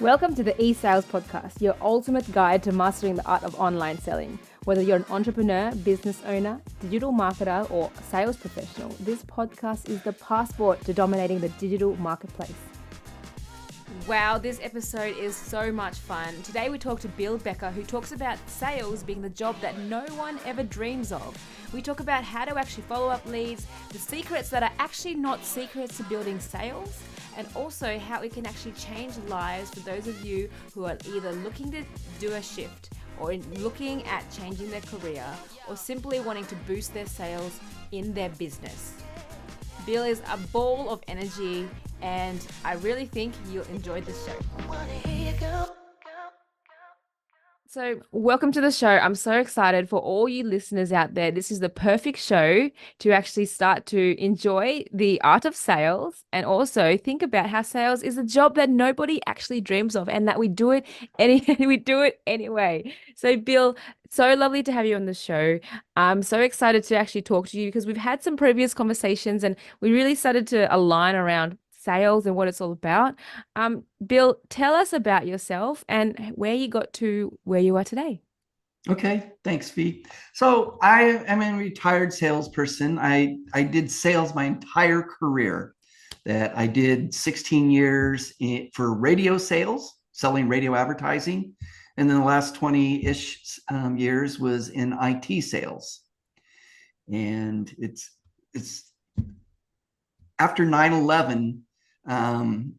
Welcome to the eSales Podcast, your ultimate guide to mastering the art of online selling. Whether you're an entrepreneur, business owner, digital marketer, or sales professional, this podcast is the passport to dominating the digital marketplace. Wow, this episode is so much fun. Today we talk to Bill Becker, who talks about sales being the job that no one ever dreams of. We talk about how to actually follow up leads, the secrets that are actually not secrets to building sales, and also how it can actually change lives for those of you who are either looking to do a shift or looking at changing their career or simply wanting to boost their sales in their business. Bill is a ball of energy and I really think you'll enjoy this show. So, welcome to the show. I'm so excited for all you listeners out there. This is the perfect show to actually start to enjoy the art of sales and also think about how sales is a job that nobody actually dreams of and that we do it anyway. So, Bill, so lovely to have you on the show. I'm so excited to actually talk to you because we've had some previous conversations and we really started to align around sales and what it's all about. Bill, tell us about yourself and where you got to where you are today. Okay, thanks, Fee. So I am a retired salesperson. I did sales my entire career. That I did 16 years for radio sales, selling radio advertising, and then the last 20-ish years was in IT sales. And it's after 9/11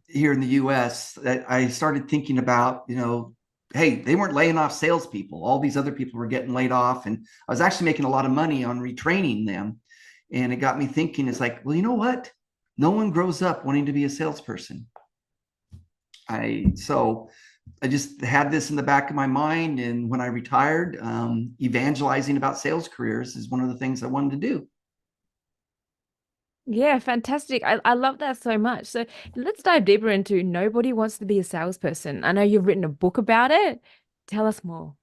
here in the US that I started thinking about, hey, they weren't laying off salespeople. All these other people were getting laid off. And I was actually making a lot of money on retraining them. And it got me thinking, it's like, well, you know what? No one grows up wanting to be a salesperson. So I just had this in the back of my mind. And when I retired, evangelizing about sales careers is one of the things I wanted to do. Yeah, fantastic. I love that so much. So let's dive deeper into Nobody Wants to Be a Salesperson. I know you've written a book about it. Tell us more.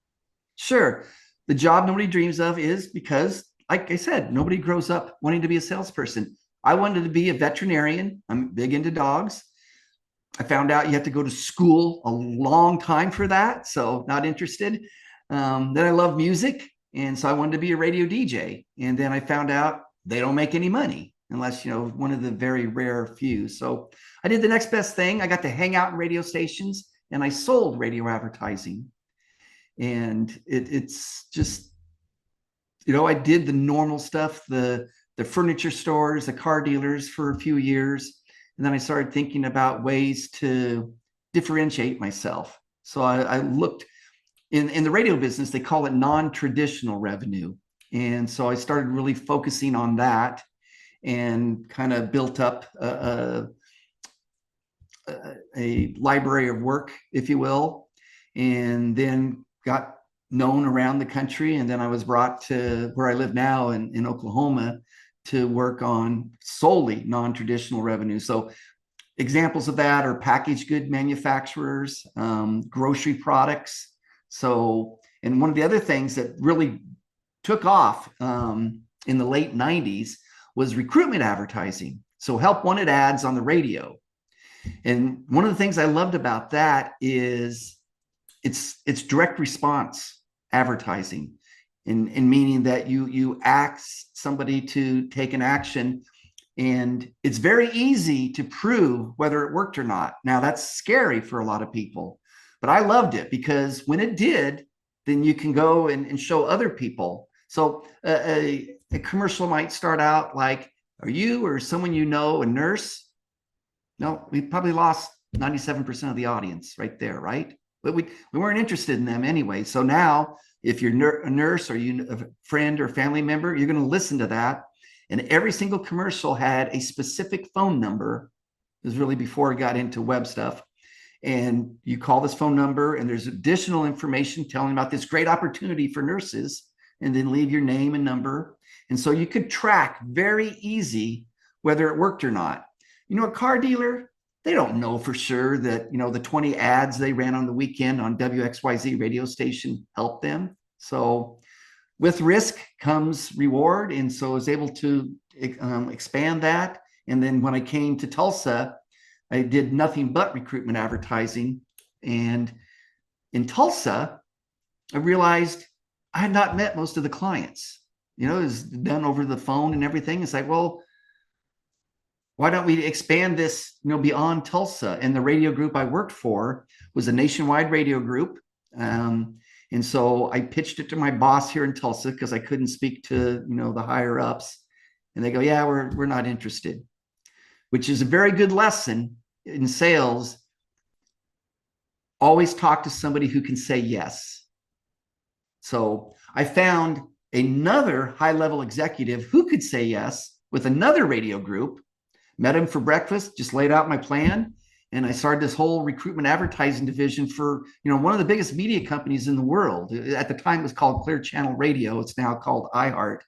Sure. The job nobody dreams of is because, like I said, nobody grows up wanting to be a salesperson. I wanted to be a veterinarian. I'm big into dogs. I found out you have to go to school a long time for that, so not interested. Then I love music, and so I wanted to be a radio DJ. And then I found out they don't make any money unless, one of the very rare few. So I did the next best thing. I got to hang out in radio stations, and I sold radio advertising. And it's just, I did the normal stuff, the furniture stores, the car dealers for a few years. And then I started thinking about ways to differentiate myself. So I looked in the radio business, they call it non-traditional revenue. And so I started really focusing on that and kind of built up a library of work, if you will, and then got known around the country. And then I was brought to where I live now in Oklahoma to work on solely non-traditional revenue. So examples of that are packaged good manufacturers, grocery products. So, and one of the other things that really took off in the late 90s was recruitment advertising. So help wanted ads on the radio. And one of the things I loved about that is it's direct response advertising, in meaning that you ask somebody to take an action, and it's very easy to prove whether it worked or not. Now that's scary for a lot of people, but I loved it because when it did, then you can go and show other people. So a commercial might start out like, are you or someone you know a nurse? No, we probably lost 97% of the audience right there, right? But we weren't interested in them anyway. So now, if you're a nurse or you a friend or family member, you're going to listen to that. And every single commercial had a specific phone number. It was really before it got into web stuff. And you call this phone number, and there's additional information telling about this great opportunity for nurses, and then leave your name and number. And so you could track very easy whether it worked or not. A car dealer, they don't know for sure that, the 20 ads they ran on the weekend on WXYZ radio station helped them. So with risk comes reward. And so I was able to expand that. And then when I came to Tulsa, I did nothing but recruitment advertising. And in Tulsa, I realized I had not met most of the clients. It was done over the phone and everything. It's like, well, why don't we expand this, beyond Tulsa? And the radio group I worked for was a nationwide radio group. And so I pitched it to my boss here in Tulsa because I couldn't speak to, the higher ups. And they go, yeah, we're not interested, which is a very good lesson in sales. Always talk to somebody who can say yes. So I found another high level executive who could say yes with another radio group, met him for breakfast, just laid out my plan. And I started this whole recruitment advertising division for, one of the biggest media companies in the world. At the time, it was called Clear Channel Radio. It's now called iHeart.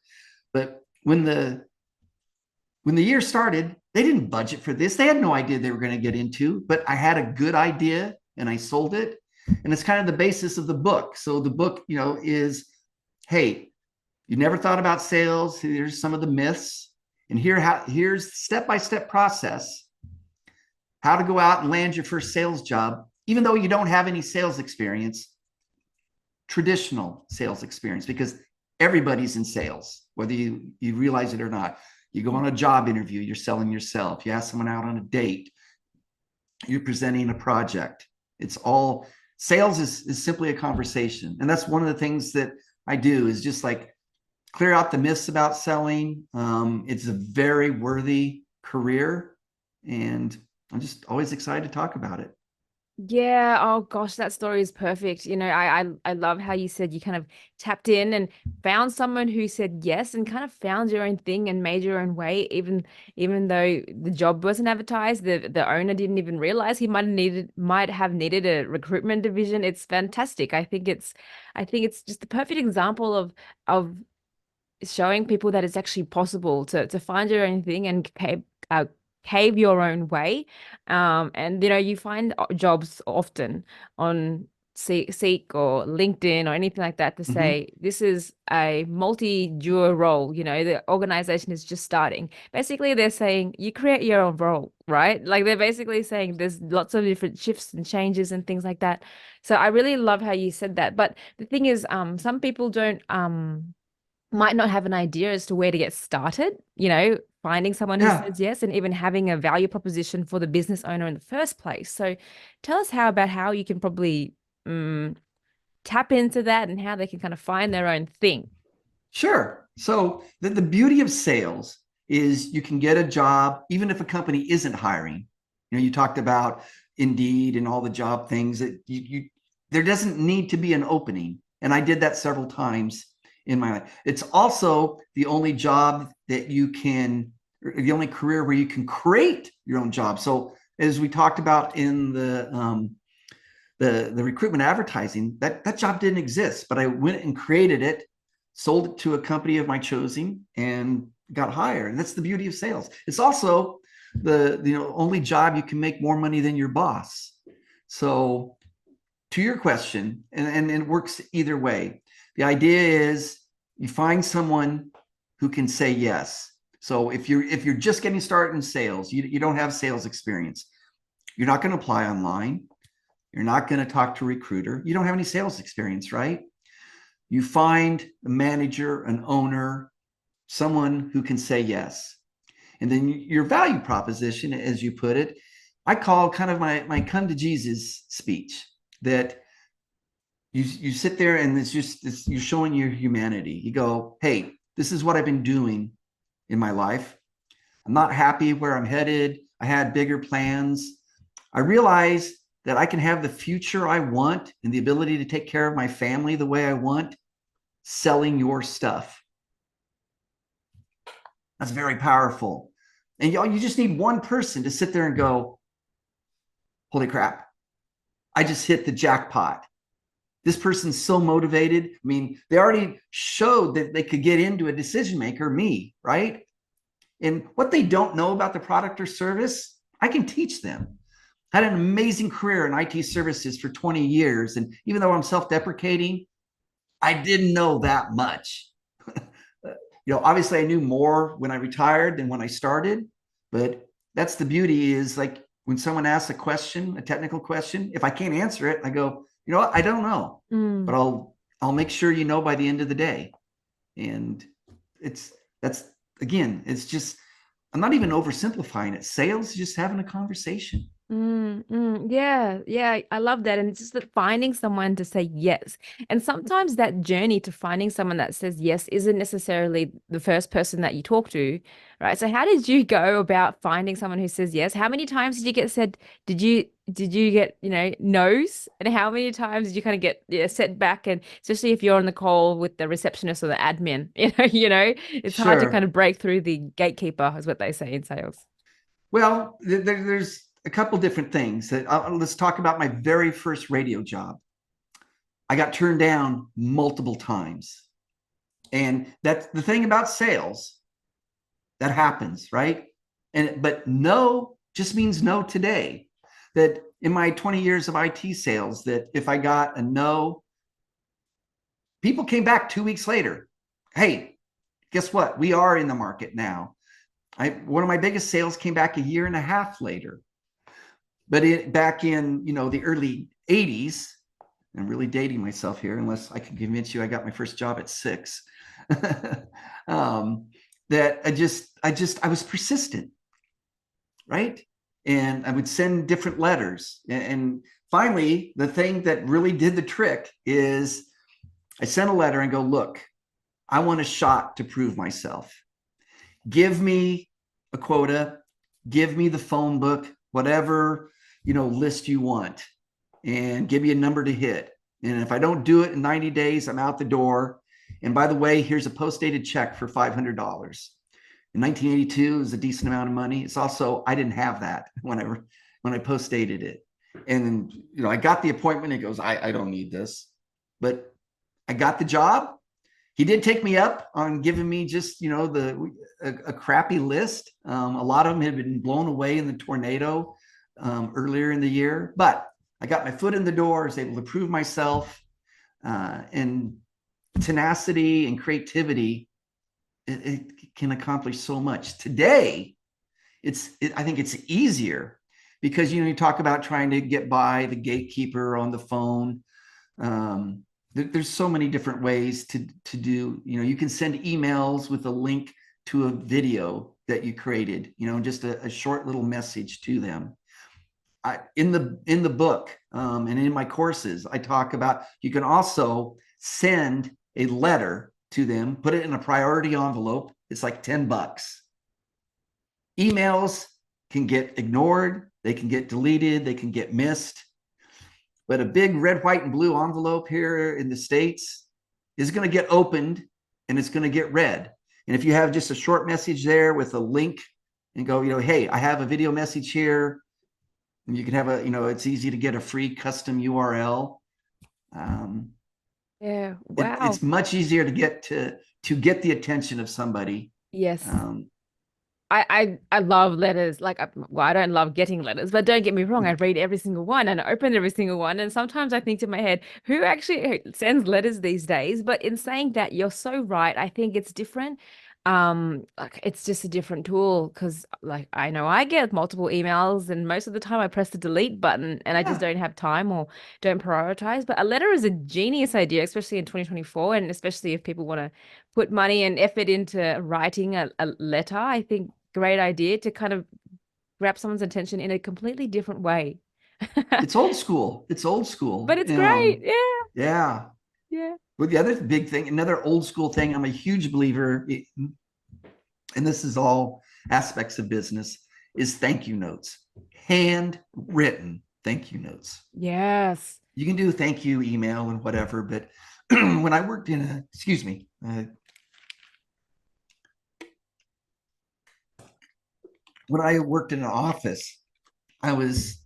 But when the year started, they didn't budget for this. They had no idea they were going to get into, but I had a good idea and I sold it. And it's kind of the basis of the book. So the book, is, hey, you never thought about sales. Here's some of the myths. And here's step-by-step process, how to go out and land your first sales job, even though you don't have any sales experience, traditional sales experience, because everybody's in sales, whether you realize it or not. You go on a job interview, you're selling yourself. You ask someone out on a date, you're presenting a project. It's all sales is simply a conversation. And that's one of the things that I do is just like clear out the myths about selling. It's a very worthy career, and I'm just always excited to talk about it. Yeah, oh gosh, that story is perfect. I love how you said you kind of tapped in and found someone who said yes and kind of found your own thing and made your own way, even though the job wasn't advertised, the owner didn't even realize he might have needed a recruitment division. It's fantastic. I think it's just the perfect example of showing people that it's actually possible to find your own thing and cave your own way. And you find jobs often on Seek or LinkedIn or anything like that to Mm-hmm. say this is a multi-dual role. The organization is just starting. Basically, they're saying you create your own role, right? Like they're basically saying there's lots of different shifts and changes and things like that. So I really love how you said that. But the thing is, some people don't might not have an idea as to where to get started, finding someone who Yeah. says yes and even having a value proposition for the business owner in the first place. So tell us how you can probably um, tap into that and how they can kind of find their own thing. Sure. So the beauty of sales is you can get a job even if a company isn't hiring. You talked about Indeed and all the job things that you there doesn't need to be an opening. And I did that several times in my life. It's also the only job that you can, or the only career where you can create your own job. So as we talked about in the recruitment advertising, that job didn't exist, but I went and created it, sold it to a company of my choosing, and got hired. And that's the beauty of sales. It's also the only job you can make more money than your boss. So to your question, and it works either way. The idea is you find someone who can say yes. So if you're just getting started in sales, you don't have sales experience, you're not going to apply online. You're not going to talk to a recruiter. You don't have any sales experience, right? You find a manager, an owner, someone who can say yes. And then your value proposition, as you put it, I call kind of my come to Jesus speech, that you sit there and you're showing your humanity. You go, hey, this is what I've been doing in my life. I'm not happy where I'm headed. I had bigger plans. I realize that I can have the future I want and the ability to take care of my family the way I want selling your stuff. That's very powerful. And y'all, you just need one person to sit there and go, holy crap, I just hit the jackpot. This person's so motivated. I mean, they already showed that they could get into a decision maker, me, right? And what they don't know about the product or service, I can teach them. I had an amazing career in IT services for 20 years. And even though I'm self-deprecating, I didn't know that much. Obviously I knew more when I retired than when I started, but that's the beauty, is like when someone asks a question, a technical question, if I can't answer it, I go, you know what, I don't know, but Mm. I'll make sure you know by the end of the day. And it's that's again, it's just I'm not even oversimplifying it. Sales is just having a conversation. Yeah, yeah, I love that. And it's just that finding someone to say yes. And sometimes that journey to finding someone that says yes isn't necessarily the first person that you talk to, right? So how did you go about finding someone who says yes? How many times did you get said, did you get, no's? And how many times did you kind of get set back? And especially if you're on the call with the receptionist or the admin, it's hard to kind Sure. of break through the gatekeeper, is what they say in sales. Well, there's a couple different things that let's talk about my very first radio job. I got turned down multiple times. And that's the thing about sales that happens, right? But no just means no today. That in my 20 years of IT sales, that if I got a no, people came back 2 weeks later. Hey, guess what? We are in the market now. One of my biggest sales came back a year and a half later. But back in the early 80s, I'm really dating myself here, unless I can convince you I got my first job at 6. um, that I was persistent, right? And I would send different letters. And finally, the thing that really did the trick is I sent a letter and go, look, I want a shot to prove myself. Give me a quota, give me the phone book, whatever, list you want, and give me a number to hit. And if I don't do it in 90 days, I'm out the door. And by the way, here's a post-dated check for $500. In 1982 is a decent amount of money. It's also, I didn't have that when I post-dated it. And I got the appointment. He goes, I don't need this. But I got the job. He did take me up on giving me just a crappy list. A lot of them had been blown away in the tornado earlier in the year, but I got my foot in the door, was able to prove myself, and tenacity and creativity. It can accomplish so much. Today, I think it's easier because you talk about trying to get by the gatekeeper on the phone. There's so many different ways to do. You can send emails with a link to a video that you created. Just a short little message to them. In the book and in my courses, I talk about you can also send a letter to them, put it in a priority envelope. It's like $10. Emails can get ignored, they can get deleted, they can get missed. But a big red, white, and blue envelope here in the States is going to get opened and it's going to get read. And if you have just a short message there with a link and go, hey, I have a video message here. And you can have it's easy to get a free custom URL. Yeah. It's Wow. much easier to get the attention of somebody. Yes. Um, I love letters. Like, well, I don't love getting letters, but don't get me wrong. I read every single one and I open every single one. And sometimes I think to my head, who sends letters these days? But in saying that, you're so right. I think it's different. Like it's just a different tool because, like, I know I get multiple emails, and most of the time I press the delete button and I just yeah, don't have time or don't prioritize. But a letter is a genius idea, especially in 2024, and especially if people want to put money and effort into writing a letter. I think great idea to kind of grab someone's attention in a completely different way. it's old school. It's old But school. it's great. Yeah. Yeah. Yeah. But the other big thing, another old school thing, I'm a huge believer, and this is all aspects of business, is thank you notes, handwritten thank you notes. Yes. You can do thank you email and whatever, but when I worked excuse me, when I worked in an office, I was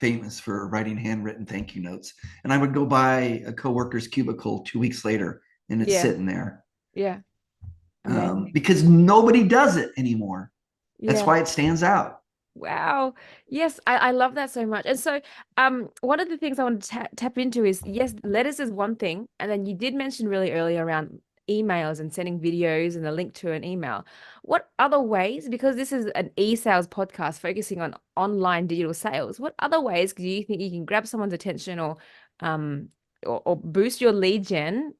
famous for writing handwritten thank you notes. And I would go by a coworker's cubicle 2 weeks later and it's Yeah. sitting there Yeah. Amazing. because nobody does it anymore. That's Yeah. why it stands out. Wow. Yes, I love that so much. And so, one of the things I want to tap into is yes, letters is one thing, and then you did mention really early around emails and sending videos and a link to an email. What other ways, because this is an e-sales podcast focusing on online digital sales, what other ways do you think you can grab someone's attention um or boost your lead gen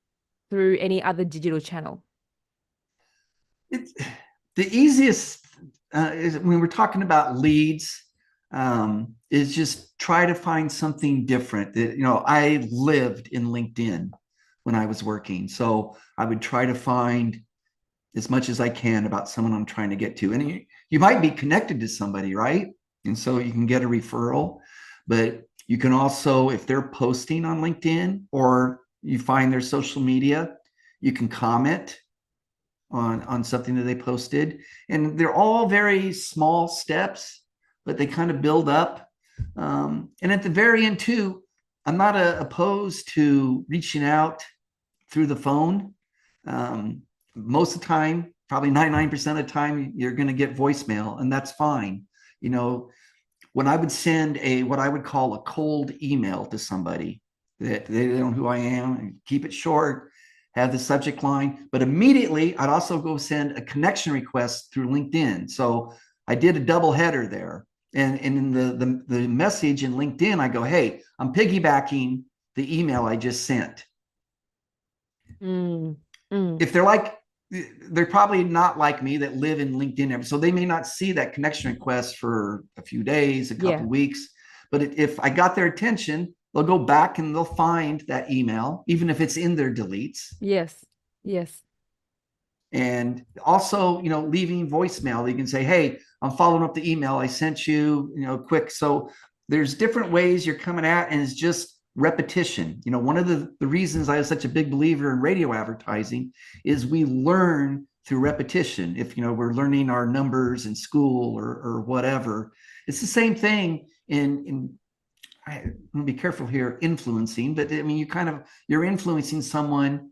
through any other digital channel? It's the easiest is when we're talking about leads, is just try to find something different. I lived in LinkedIn when I was working, so I would try to find as much as I can about someone I'm trying to get to. And you might be connected to somebody, right? And so you can get a referral, but you can also, if they're posting on LinkedIn or you find their social media, you can comment on something that they posted. And they're all very small steps, but they kind of build up. And at the very end, too, I'm not opposed to reaching out through the phone. Most of the time, probably 99% of the time, you're going to get voicemail, and that's fine. When I would send what I would call a cold email to somebody that they don't know who I am, and keep it short, have the subject line, but immediately I'd also go send a connection request through LinkedIn. So I did a double header there. And in the message in LinkedIn, I go, hey, I'm piggybacking the email I just sent. If they're probably not like me that live in LinkedIn, so they may not see that connection request for a few days, a couple of weeks. But if I got their attention, they'll go back and they'll find that email, even if it's in their deletes. Yes. And also, leaving voicemail. You can say, hey, I'm following up the email I sent you, quick. So there's different ways you're coming at, and it's just repetition. One of the reasons I was such a big believer in radio advertising is we learn through repetition. If, we're learning our numbers in school or whatever, it's the same thing I'm gonna be careful here, influencing, but I mean, you're influencing someone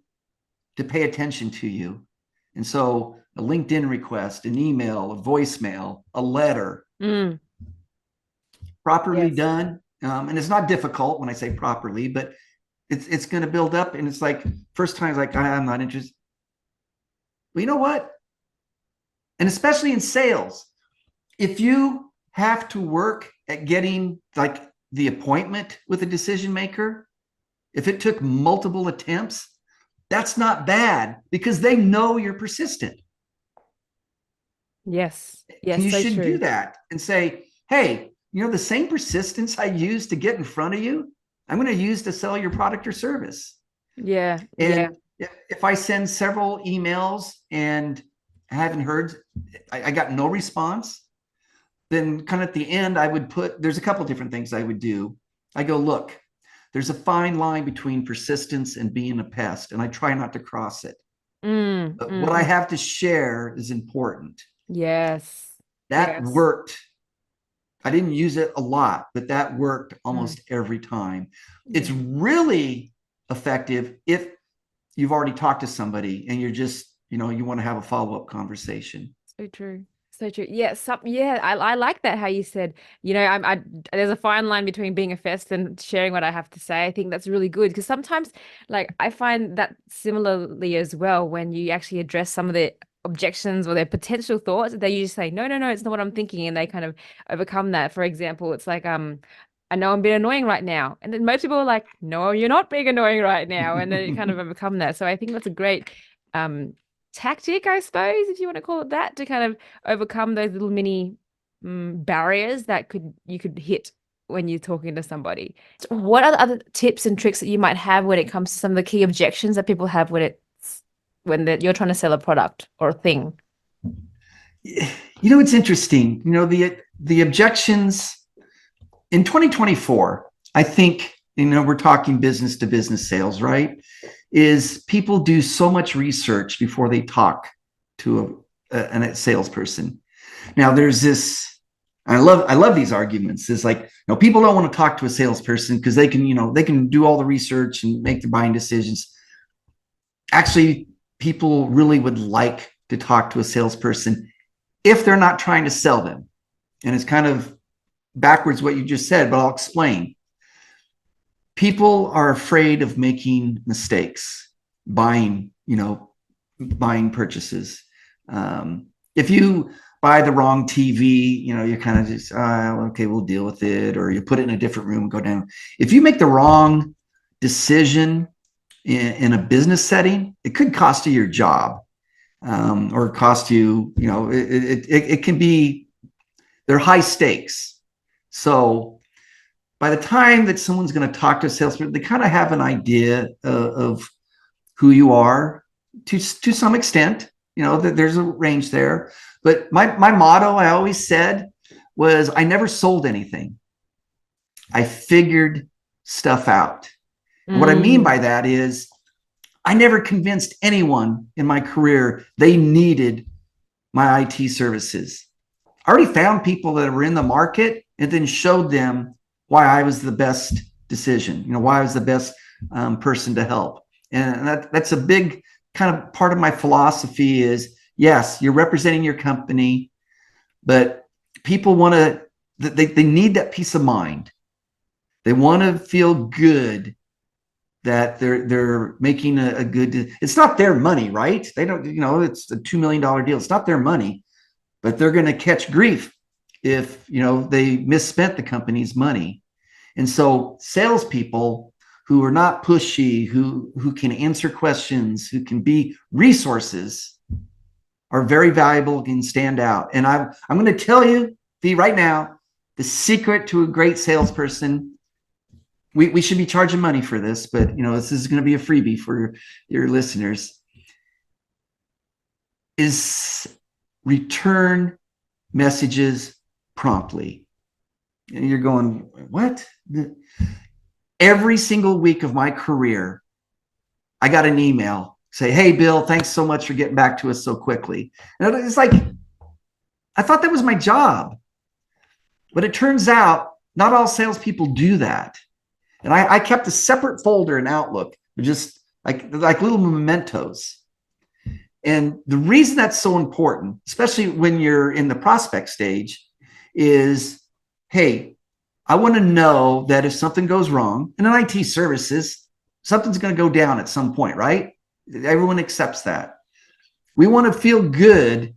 to pay attention to you. And so a LinkedIn request, an email, a voicemail, a letter, properly done. And it's not difficult when I say properly, but it's going to build up. And it's like, first time, it's like, I'm not interested. Well, you know what? And especially in sales, if you have to work at getting like the appointment with a decision maker, if it took multiple attempts, that's not bad because they know you're persistent. Yes. And you should do that and say, hey, the same persistence I used to get in front of you, I'm going to use to sell your product or service. Yeah. And if I send several emails and I haven't heard, I got no response, then kind of at the end, there's a couple different things I would do. I go, look, there's a fine line between persistence and being a pest, and I try not to cross it. But what I have to share is important. Yes. That worked. I didn't use it a lot, but that worked almost every time. It's really effective if you've already talked to somebody and you're just, you want to have a follow-up conversation. So true. So true. Yeah. I like that how you said, there's a fine line between being a fest and sharing what I have to say. I think that's really good because sometimes, like, I find that similarly as well when you actually address some of the objections or their potential thoughts, they usually say, no, it's not what I'm thinking, and they kind of overcome that. For example, it's like, I know I'm being annoying right now, and then most people are like, no, you're not being annoying right now, and then you kind of overcome that. So I think that's a great tactic, I suppose, if you want to call it that, to kind of overcome those little mini barriers that you could hit when you're talking to somebody. So what are the other tips and tricks that you might have when it comes to some of the key objections that people have when you're trying to sell a product or a thing? It's interesting. The objections in 2024, I think, we're talking business to business sales, right? Is people do so much research before they talk to a salesperson. Now there's this, I love these arguments. It's like, people don't want to talk to a salesperson because they can do all the research and make their buying decisions. Actually, people really would like to talk to a salesperson if they're not trying to sell them. And it's kind of backwards what you just said, but I'll explain. People are afraid of making mistakes, buying, buying purchases. If you buy the wrong TV, you kind of just, okay, we'll deal with it, or you put it in a different room and go down. If you make the wrong decision in a business setting, it could cost you your job, or cost you, it can be, they're high stakes. So by the time that someone's going to talk to a salesperson, they kind of have an idea of who you are to some extent. That there's a range there. But my motto, I always said, was I never sold anything. I figured stuff out. And what I mean by that is I never convinced anyone in my career they needed my IT services. I already found people that were in the market and then showed them why I was the best decision, why I was the best person to help. And that's a big kind of part of my philosophy is, yes, you're representing your company, but people want to, they need that peace of mind. They want to feel good that they're making a good, it's not their money, right? They don't, it's a $2 million deal. It's not their money, but they're going to catch grief if, they misspent the company's money. And so salespeople who are not pushy, who can answer questions, who can be resources, are very valuable and can stand out. And I'm going to tell you, V, right now, the secret to a great salesperson, we should be charging money for this, but this is going to be a freebie for your listeners, is return messages promptly. And you're going, what? Every single week of my career, I got an email say, hey, Bill, thanks so much for getting back to us so quickly. And it's like, I thought that was my job. But it turns out not all salespeople do that. And I kept a separate folder in Outlook, just like little mementos. And the reason that's so important, especially when you're in the prospect stage, is, hey, I want to know that if something goes wrong in an IT services, something's going to go down at some point, right? Everyone accepts that. We want to feel good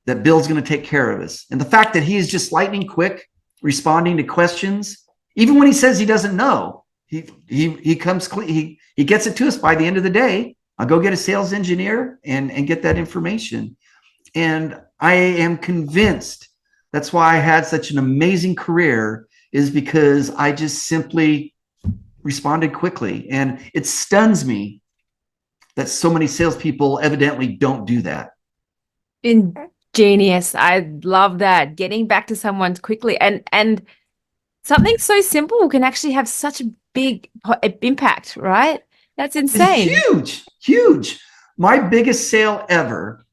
that Bill's going to take care of us. And the fact that he is just lightning quick responding to questions, even when he says he doesn't know, he comes clean. He gets it to us by the end of the day. I'll go get a sales engineer and get that information. And I am convinced that's why I had such an amazing career, is because I just simply responded quickly. And it stuns me that so many salespeople evidently don't do that. Ingenious. I love that. Getting back to someone quickly. And something so simple can actually have such a big impact, right? That's insane. It's huge, huge. My biggest sale ever,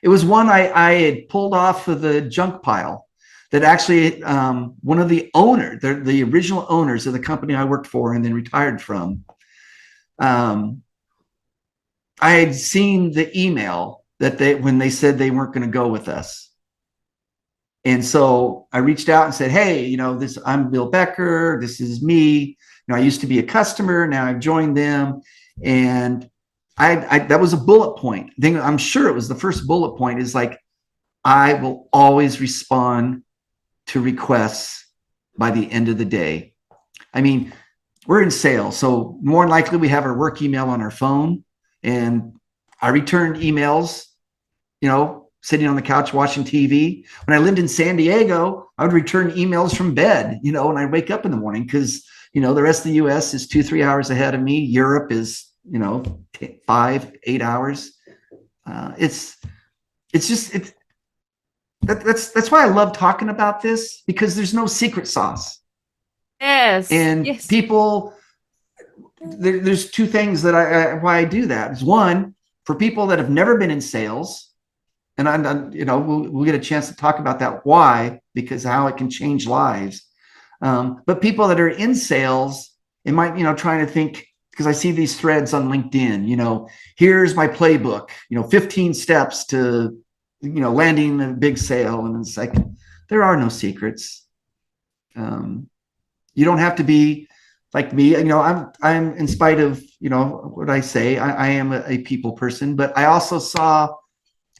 it was one I had pulled off of the junk pile. That actually, one of the owners, the original owners of the company I worked for and then retired from, I had seen the email that when they said they weren't going to go with us. And so I reached out and said, hey, I'm Bill Becker. This is me. I used to be a customer. Now I've joined them. And I that was a bullet point. I'm sure it was the first bullet point, is like, I will always respond to requests by the end of the day. I mean, we're in sales, so more than likely we have our work email on our phone, and I returned emails, sitting on the couch watching TV. When I lived in San Diego, I would return emails from bed, and I'd wake up in the morning because, the rest of the US is 2-3 hours ahead of me. Europe is, 5-8 hours. That's why I love talking about this, because there's no secret sauce. Yes. And yes. People, there's two things that why I do that. Is one, for people that have never been in sales, and we'll get a chance to talk about that why, because how it can change lives. But people that are in sales, it might, trying to think, because I see these threads on LinkedIn, here's my playbook, 15 steps to, landing a big sale. And it's like, there are no secrets. You don't have to be like me, I'm in spite of, what I say, I am a people person, but I also saw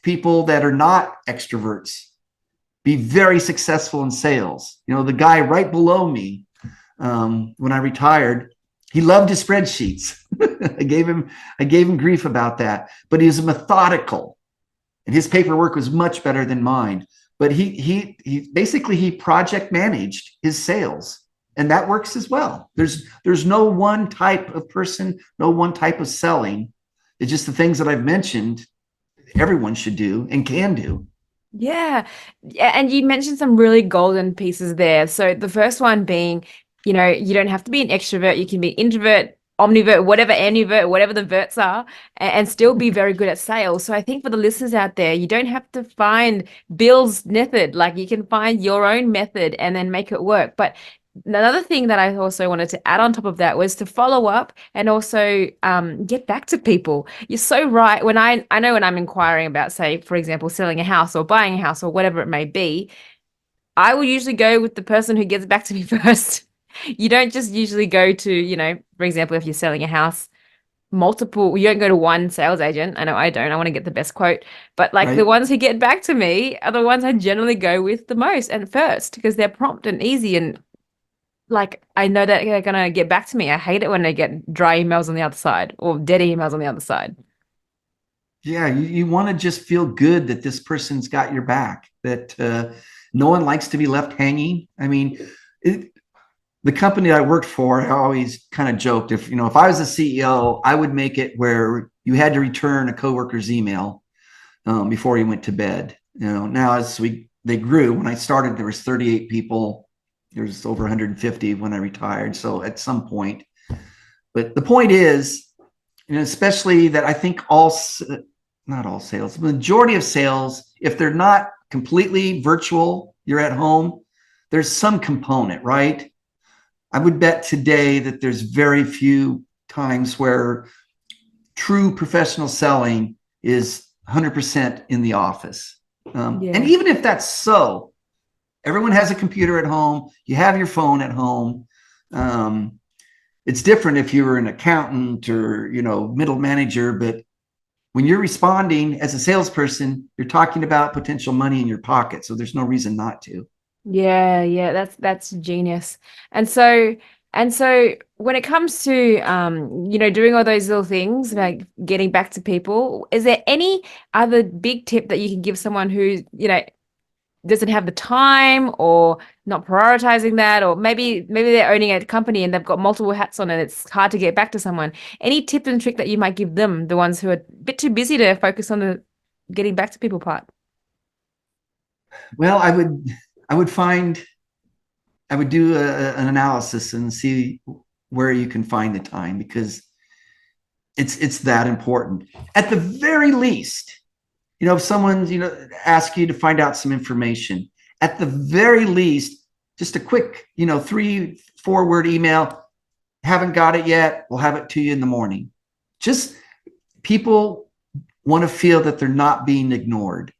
people that are not extroverts be very successful in sales. The guy right below me, when I retired, he loved his spreadsheets. I gave him grief about that, but he was methodical, and his paperwork was much better than mine. But he basically he project managed his sales, and that works as well. There's no one type of person, no one type of selling. It's just the things that I've mentioned. Everyone should do and can do. Yeah. Yeah, and you mentioned some really golden pieces there. So the first one being, you don't have to be an extrovert. You can be introvert, omnivert, whatever, ambivert, whatever the verts are, and still be very good at sales. So I think for the listeners out there, you don't have to find Bill's method. Like you can find your own method and then make it work. But another thing that I also wanted to add on top of that was to follow up and also get back to people. You're so right. When I know when I'm inquiring about, say, for example, selling a house or buying a house or whatever it may be, I will usually go with the person who gets back to me first. You don't just usually go to, for example, if you're selling a house, you don't go to one sales agent. I know I don't. I want to get the best quote. But like the Right? ones who get back to me are the ones I generally go with the most and first because they're prompt and easy and like I know that they're gonna get back to me. I hate it when they get dry emails on the other side or dead emails on the other side. Yeah, you want to just feel good that this person's got your back, that no one likes to be left hanging. I mean, the company I worked for, I always kind of joked, if I was a CEO, I would make it where you had to return a coworker's email before you went to bed. Now as they grew, when I started, there was 38 people. There's over 150 when I retired. So at some point, but the point is, especially that I think not all sales, the majority of sales, if they're not completely virtual, you're at home, there's some component, right? I would bet today that there's very few times where true professional selling is 100% in the office. And Yeah. even if that's so, everyone has a computer at home. You have your phone at home. Um, it's different if you're an accountant or middle manager, but when you're responding as a salesperson, you're talking about potential money in your pocket, so there's no reason not to. Yeah, yeah, that's genius. And so when it comes to doing all those little things like getting back to people, is there any other big tip that you can give someone who, doesn't have the time or not prioritizing that, or maybe they're owning a company and they've got multiple hats on and it's hard to get back to someone? Any tip and trick that you might give them, the ones who are a bit too busy to focus on the getting back to people part? Well, I would do an analysis and see where you can find the time, because it's that important. At the very least, if someone asks you to find out some information, at the very least, just a quick 3-4 word email. Haven't got it yet, we'll have it to you in the morning. Just people want to feel that they're not being ignored.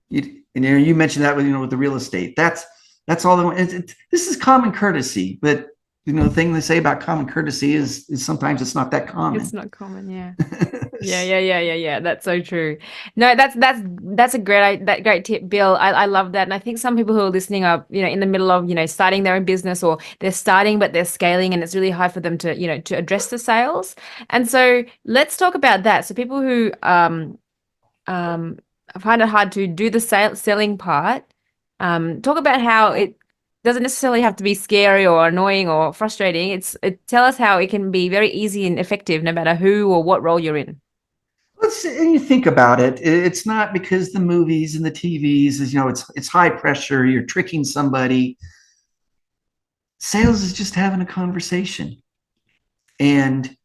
You mentioned that with the real estate. That's all they want. This is common courtesy, but the thing they say about common courtesy is sometimes it's not that It's common. not common, yeah. Yeah, yeah, yeah, yeah, yeah. That's so true. No, that's a great tip, Bill. I love that. And I think some people who are listening are, in the middle of, starting their own business, or they're starting but they're scaling and it's really hard for them to, to address the sales. And so let's talk about that. So people who um find it hard to do the selling part, talk about how it doesn't necessarily have to be scary or annoying or frustrating. Tell us how it can be very easy and effective no matter who or what role you're in. And you think about it, it's not because the movies and the TVs is, it's high pressure, you're tricking somebody. Sales is just having a conversation, and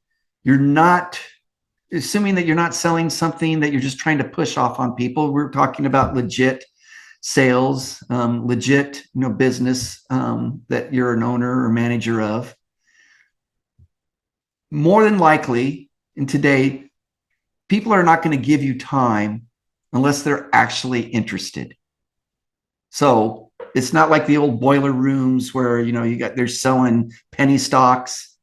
you're not assuming that you're not selling something that you're just trying to push off on people. We're talking about legit sales, legit business that you're an owner or manager of. More than likely, in today, people are not going to give you time unless they're actually interested. So it's not like the old boiler rooms where they're selling penny stocks.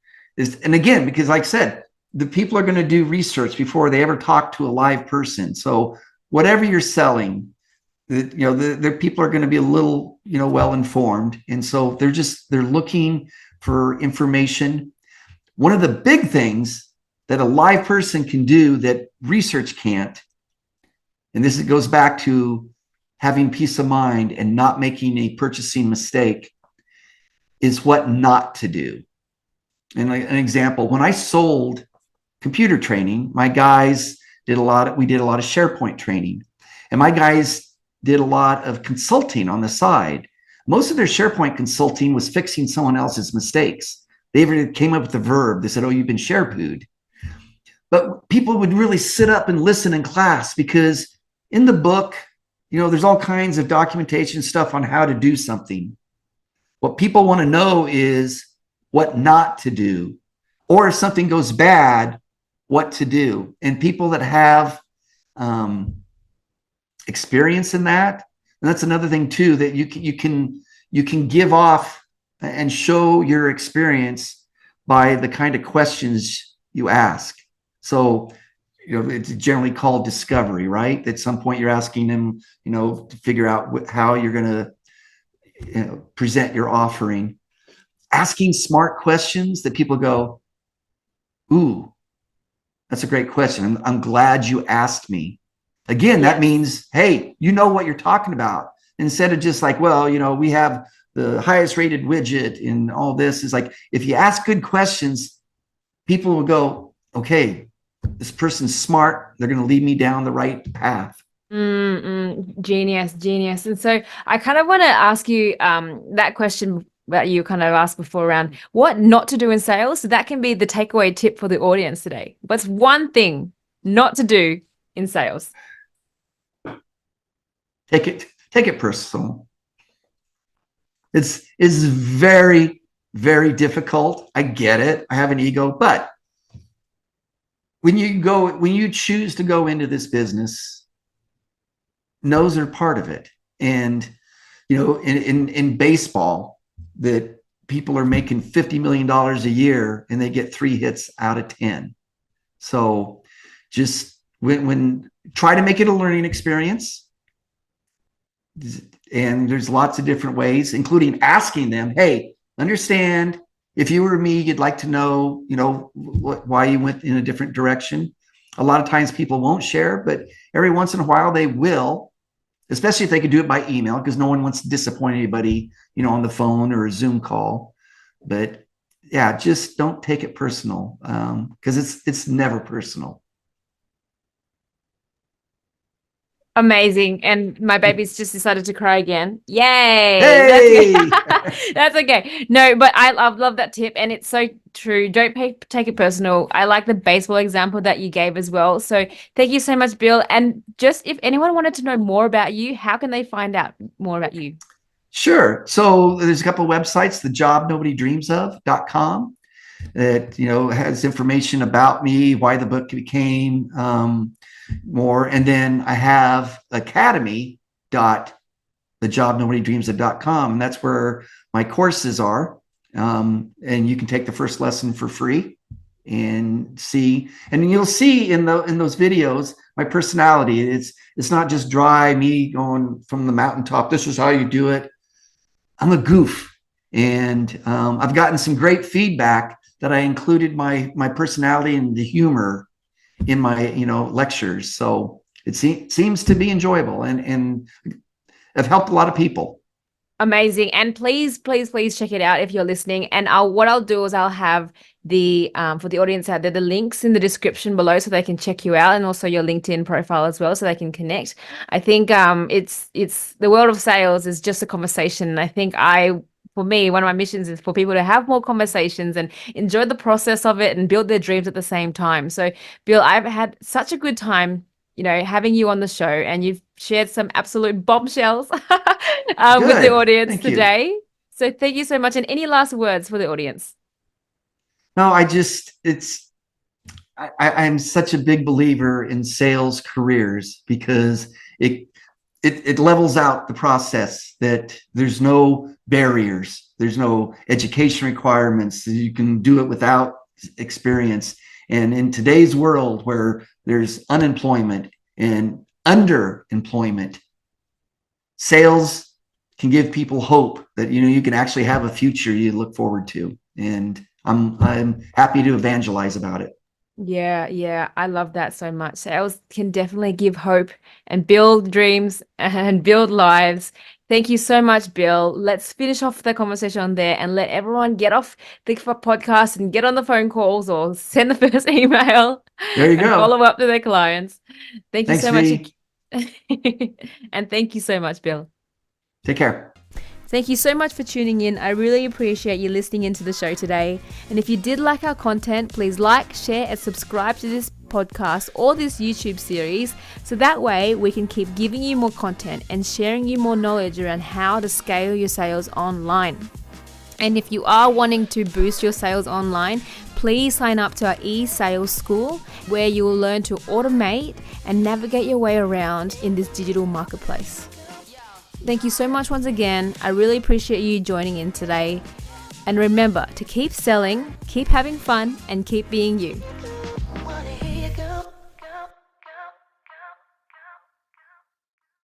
and again, because like I said, the people are going to do research before they ever talk to a live person. So whatever you're selling, the people are going to be a little, well informed. And so they're looking for information. One of the big things that a live person can do that research can't, and this goes back to having peace of mind and not making a purchasing mistake, is what not to do. And like an example, when I sold computer training, my guys we did a lot of SharePoint training. And my guys did a lot of consulting on the side. Most of their SharePoint consulting was fixing someone else's mistakes. They even came up with the verb. They said, "Oh, you've been SharePooed." But people would really sit up and listen in class, because in the book, there's all kinds of documentation stuff on how to do something. What people want to know is what not to do, or if something goes bad, what to do. And people that have experience in that, and that's another thing too, that you can give off and show your experience by the kind of questions you ask. So, it's generally called discovery, right? At some point, you're asking them, to figure out how you're going to present your offering. Asking smart questions that people go, "Ooh, that's a great question. I'm glad you asked me." Again, that means, hey, you know what you're talking about. Instead of just like, well, we have the highest rated widget and all this. Is like, if you ask good questions, people will go, okay, this person's smart. They're going to lead me down the right path. Genius. And so I kind of want to ask you that question that you kind of asked before around what not to do in sales. So that can be the takeaway tip for the audience today. What's one thing not to do in sales? Take it personal. It's very, very difficult. I get it. I have an ego, but when you choose to go into this business, no's are part of it. And in baseball, that people are making $50 million a year and they get 3 hits out of 10. So just when try to make it a learning experience. And there's lots of different ways, including asking them, "Hey, understand, if you were me, you'd like to know, why you went in a different direction." A lot of times people won't share, but every once in a while they will, especially if they could do it by email, because no one wants to disappoint anybody, on the phone or a Zoom call. But yeah, just don't take it personal, because it's never personal. Amazing. And my baby's just decided to cry again. Yay. Hey! That's okay. No, but I love that tip. And it's so true. Don't take it personal. I like the baseball example that you gave as well. So thank you so much, Bill. And just if anyone wanted to know more about you, how can they find out more about you? Sure. So there's a couple of websites, thejobnobodydreamsof.com, that has information about me, why the book became more. And then I have academy.thejobnobodydreamsof.com, and that's where my courses are. And you can take the first lesson for free and see. And you'll see in those videos my personality. It's not just dry me going from the mountaintop, "This is how you do it." I'm a goof, and I've gotten some great feedback that I included my personality and the humor in my lectures. So it seems to be enjoyable, and I've helped a lot of people. Amazing. And please check it out if you're listening. And what I'll do is I'll have the for the audience out there, the links in the description below so they can check you out, and also your LinkedIn profile as well so they can connect. I think it's the world of sales is just a conversation. And I think for me, one of my missions is for people to have more conversations and enjoy the process of it and build their dreams at the same time. So Bill, I've had such a good time having you on the show, and you've shared some absolute bombshells with the audience today. So thank you so much. And any last words for the audience? No, I'm such a big believer in sales careers, because it levels out the process, that there's no barriers. There's no education requirements. You can do it without experience. And in today's world where there's unemployment and underemployment, sales can give people hope that you can actually have a future you look forward to. And I'm happy to evangelize about it. Yeah, I love that so much. Sales can definitely give hope and build dreams and build lives. Thank you so much, Bill. Let's finish off the conversation on there and let everyone get off the podcast and get on the phone calls or send the first email There you and go. follow up to their clients. Thank you Thanks, so much. V. And thank you so much, Bill. Take care. Thank you so much for tuning in. I really appreciate you listening into the show today. And if you did like our content, please like, share, and subscribe to this podcast or this YouTube series so that way we can keep giving you more content and sharing you more knowledge around how to scale your sales online. And if you are wanting to boost your sales online, please sign up to our e-sales school where you will learn to automate and navigate your way around in this digital marketplace. Thank you so much once again. I really appreciate you joining in today. And remember to keep selling, keep having fun, and keep being you.